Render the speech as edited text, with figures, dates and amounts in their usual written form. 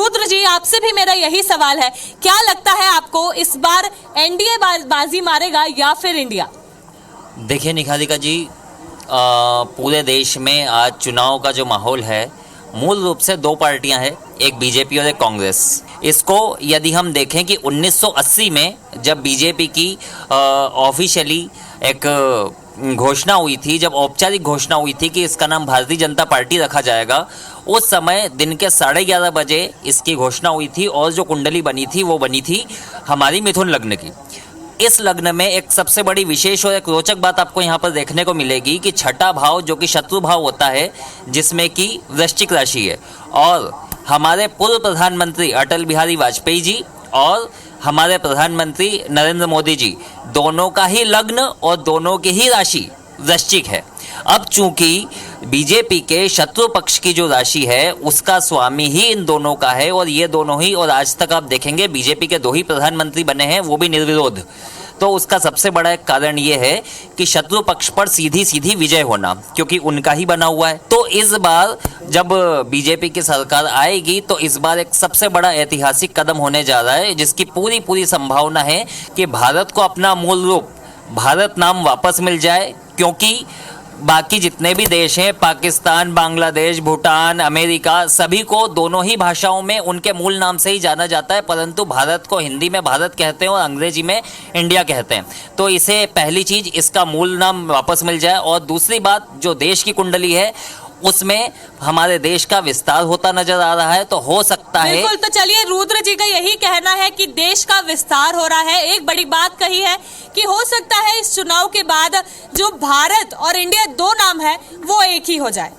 रुद्र जी, आपसे भी मेरा यही सवाल है, क्या लगता है आपको इस बार एनडीए बाजी मारेगा या फिर इंडिया? देखिए निखालिका जी, पूरे देश में आज चुनाव का जो माहौल है, मूल रूप से दो पार्टियां हैं, एक बीजेपी और एक कांग्रेस। इसको यदि हम देखें कि 1980 में जब बीजेपी की ऑफिशियली एक घोषणा हुई थी, जब औपचारिक घोषणा हुई थी कि इसका नाम भारतीय जनता पार्टी रखा जाएगा, उस समय दिन के 11:30 बजे इसकी घोषणा हुई थी और जो कुंडली बनी थी वो बनी थी हमारी मिथुन लग्न की। इस लग्न में एक सबसे बड़ी विशेष और एक रोचक बात आपको यहाँ पर देखने को मिलेगी कि छठा भाव जो कि शत्रु भाव होता है, जिसमें कि वृश्चिक राशि है, और हमारे पूर्व प्रधानमंत्री अटल बिहारी वाजपेयी जी और हमारे प्रधानमंत्री नरेंद्र मोदी जी दोनों का ही लग्न और दोनों की ही राशि वृश्चिक है। अब चूंकि बीजेपी के शत्रु पक्ष की जो राशि है उसका स्वामी ही इन दोनों का है, और ये दोनों ही, और आज तक आप देखेंगे बीजेपी के 2 ही प्रधानमंत्री बने हैं, वो भी निर्विरोध। तो उसका सबसे बड़ा एक कारण ये है कि शत्रु पक्ष पर सीधी सीधी विजय होना, क्योंकि उनका ही बना हुआ है। तो इस बार जब बीजेपी की सरकार आएगी तो इस बार एक सबसे बड़ा ऐतिहासिक कदम होने जा रहा है, जिसकी पूरी संभावना है कि भारत को अपना मूल रूप भारत नाम वापस मिल जाए। क्योंकि बाकी जितने भी देश हैं, पाकिस्तान, बांग्लादेश, भूटान, अमेरिका, सभी को दोनों ही भाषाओं में उनके मूल नाम से ही जाना जाता है, परंतु भारत को हिंदी में भारत कहते हैं और अंग्रेजी में इंडिया कहते हैं। तो इसे पहली चीज, इसका मूल नाम वापस मिल जाए। और दूसरी बात, जो देश की कुंडली है उसमें हमारे देश का विस्तार होता नजर आ रहा है, तो हो सकता है। बिल्कुल, तो चलिए, रुद्र जी का यही कहना है कि देश का विस्तार हो रहा है। एक बड़ी बात कही है कि हो सकता है इस चुनाव के बाद जो भारत और इंडिया 2 नाम है वो एक ही हो जाए।